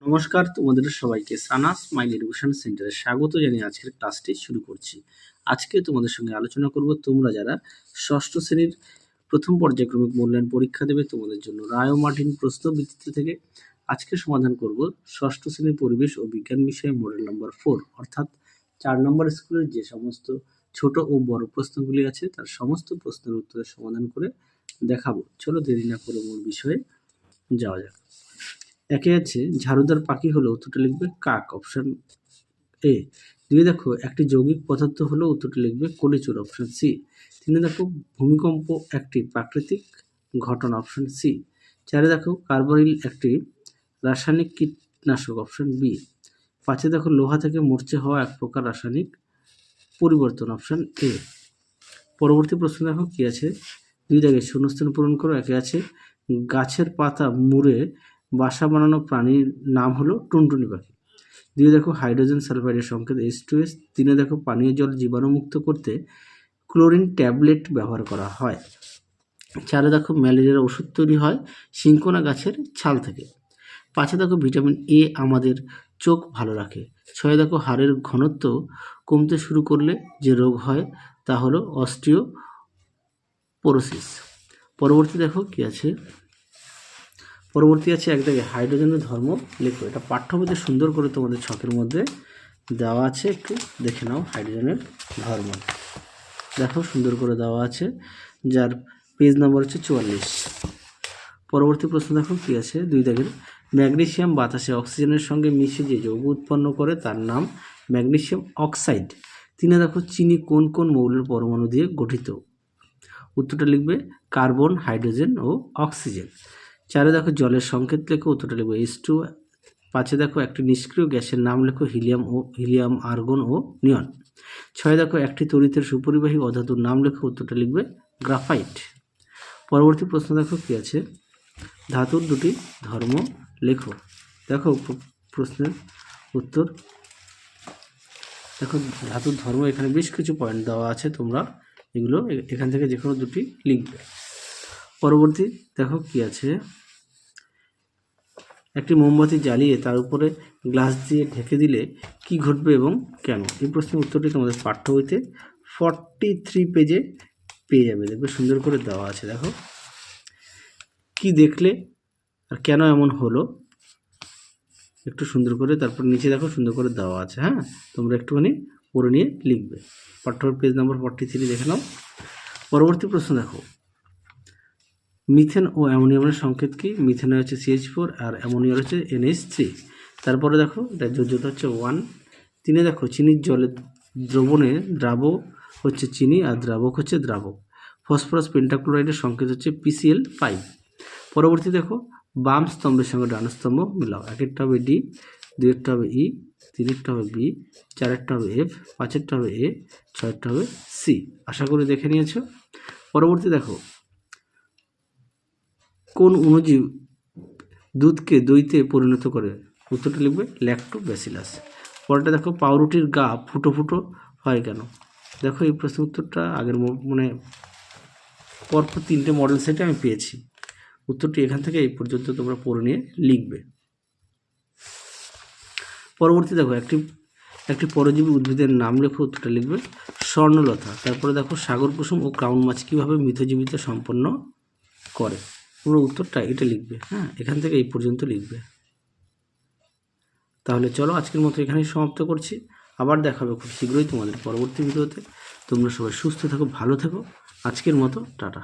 নমস্কার, তোমাদের সবাইকে সানাস মাইল এডুকেশন সেন্টারে স্বাগত জানিয়ে আজকের ক্লাসটি শুরু করছি। আজকে তোমাদের সঙ্গে আলোচনা করব তোমরা যারা ষষ্ঠ শ্রেণীর প্রথম পর্যায়ক্রমিক মূল্যায়ন পরীক্ষা দেবে তোমাদের জন্য রায় ও মার্টিন প্রশ্নবিচিত্র থেকে আজকে সমাধান করব ষষ্ঠ শ্রেণীর পরিবেশ ও বিজ্ঞান বিষয়ে মডেল নম্বর 4 অর্থাৎ 4 নম্বর স্কুলের যে সমস্ত ছোট ও বড় প্রশ্নগুলি আছে তার সমস্ত প্রশ্নের উত্তরের সমাধান করে দেখাবো। চলো দেরি না করে মূল বিষয়ে যাওয়া যাক। একে আছে ঝাড়ুদার পাখি হলো, উত্তরটা লিখবে কাক, অপশন এ। দুই দেখো একটি যৌগিক পদার্থ হলো, উত্তরটা লিখবে কলিচুর, অপশন সি। তিনে দেখো ভূমিকম্প একটি প্রাকৃতিক ঘটনা, অপশন সি। চারে দেখো কার্বরিল একটি রাসায়নিক কীটনাশক, অপশন বি। পাঁচে দেখো লোহা থেকে মরচে হওয়া এক প্রকার রাসায়নিক পরিবর্তন, অপশন এ। পরবর্তী প্রশ্ন দেখো কি আছে, দুই দাগে শূন্যস্থান পূরণ করো। একে আছে গাছের পাতা মুড়ে বাসা বানানো প্রাণীর নাম হলো টুনটুনি পাখি। দুই দেখো হাইড্রোজেন সালফাইডের সংকেত H2S। তিনে দেখো পানীয় জল জীবাণুমুক্ত করতে ক্লোরিন ট্যাবলেট ব্যবহার করা হয়। চারে দেখো ম্যালেরিয়ার ওষুধ তৈরি হয় সিনকোনা গাছের ছাল থেকে। পাঁচে দেখো ভিটামিন এ আমাদের চোখ ভালো রাখে। ছয় দেখো হাড়ের ঘনত্ব কমতে শুরু করলে যে রোগ হয় তা হলো অস্টিওপোরোসিস। পরবর্তী দেখো কি আছে, পরবর্তী আছে এক দাগে হাইড্রোজেনের ধর্ম লেখো। এটা পাঠ্যবইতে সুন্দর করে তোমাদের ছকের মধ্যে দেওয়া আছে, একটু দেখে নাও। হাইড্রোজেনের ধর্ম দেখো সুন্দর করে দেওয়া আছে, যার পেজ নাম্বার হচ্ছে 44। পরবর্তী প্রশ্ন দেখো কি আছে, দুই দাগের ম্যাগনেসিয়াম বাতাসে অক্সিজেনের সঙ্গে মিশে যে যৌগ উৎপন্ন করে তার নাম ম্যাগনেসিয়াম অক্সাইড। তিনে দেখো চিনি কোন কোন মৌলের পরমাণু দিয়ে গঠিত, উত্তরটা লিখবে কার্বন, হাইড্রোজেন ও অক্সিজেন। চারে দেখো জলের সংকেত লেখো, উত্তরটা লিখবে H2। পাঁচে দেখো একটি নিষ্ক্রিয় গ্যাসের নাম লেখো, হিলিয়াম, আর্গন ও নিয়ন। ছয় দেখো একটি তড়িতের সুপরিবাহী অধাতুর নাম লেখো, উত্তরটা লিখবে গ্রাফাইট। পরবর্তী প্রশ্ন দেখো কি আছে, ধাতুর দুটি ধর্ম লেখো। দেখো প্রশ্নের উত্তর দেখো, ধাতুর ধর্ম এখানে বেশ কিছু পয়েন্ট দেওয়া আছে, তোমরা এগুলো এখান থেকে যে কোনো দুটি লিখবে। পরবর্তী দেখো কি আছে, একটি মোমবাতি জ্বালিয়ে তার উপরে গ্লাস দিয়ে ঢেকে দিলে কি ঘটবে এবং কেন? এই প্রশ্নের উত্তরটি তোমাদের পাঠ্য বইতে 43 পেজে পেয়ে যাবে, দেখবে সুন্দর করে দেওয়া আছে। দেখো কি দেখলে আর কেন এমন হলো একটু সুন্দর করে, তারপর নিচে দেখো সুন্দর করে দেওয়া আছে। হ্যাঁ, তোমরা একটুখানি পড়ে নিয়ে লিখবে। পাঠ্য পেজ নম্বর 43 দেখে নাও। পরবর্তী প্রশ্ন দেখো, মিথেন ও অ্যামোনিয়ামের সংকেত কি? মিথেন হচ্ছে CH4 আর অ্যামোনিয়ার হচ্ছে NH3। তারপরে দেখো এটা যোজ্যতা হচ্ছে 1। তিনে দেখো চিনির জলে দ্রবণে দ্রাবক হচ্ছে চিনি আর দ্রাবক হচ্ছে দ্রাবক। ফসফরাস পেন্টাক্লোরাইডের সংকেত হচ্ছে PCl5। পরবর্তী দেখো বাম স্তম্ভের সঙ্গে ডান স্তম্ভ মিলাও। একেরটা হবে D, দুইয়েরটা হবে E, তিনেরটা হবে B, চারেরটা হবে F, পাঁচেরটা হবে A, ছয়েরটা হবে C। আশা করি দেখে নিয়েছো। পরবর্তী দেখো কোন অণুজীব দুধকে দইতে পরিণত করে, উত্তরটা লিখবে ল্যাক্টোব্যাসিলাস। পরেরটা দেখো পাউরুটির গা ফুটো ফুটো হয় কেন? দেখো এই প্রশ্নের উত্তরটা আগের পরপর 3টে মডেল সেটে আমি পেয়েছি। উত্তরটি এখান থেকে এই পর্যন্ত তোমরা পড়ে নিয়ে লিখবে। পরবর্তী দেখো একটি পরজীবী উদ্ভিদের নাম লেখো, উত্তরটা লিখবে স্বর্ণলতা। তারপরে দেখো সাগর কুসুম ও ক্রাউন মাছ কীভাবে মিথজীবিতা সম্পন্ন করে, তোমরা উত্তরটা এটা লিখবে। হ্যাঁ, এখান থেকে এই পর্যন্ত লিখবে। তাহলে চলো আজকের মতো এখানেই সমাপ্ত করছি। আবার দেখা হবে খুব শীঘ্রই তোমাদের পরবর্তী ভিডিওতে। তোমরা সবাই সুস্থ থেকো, ভালো থেকো। আজকের মতো টাটা।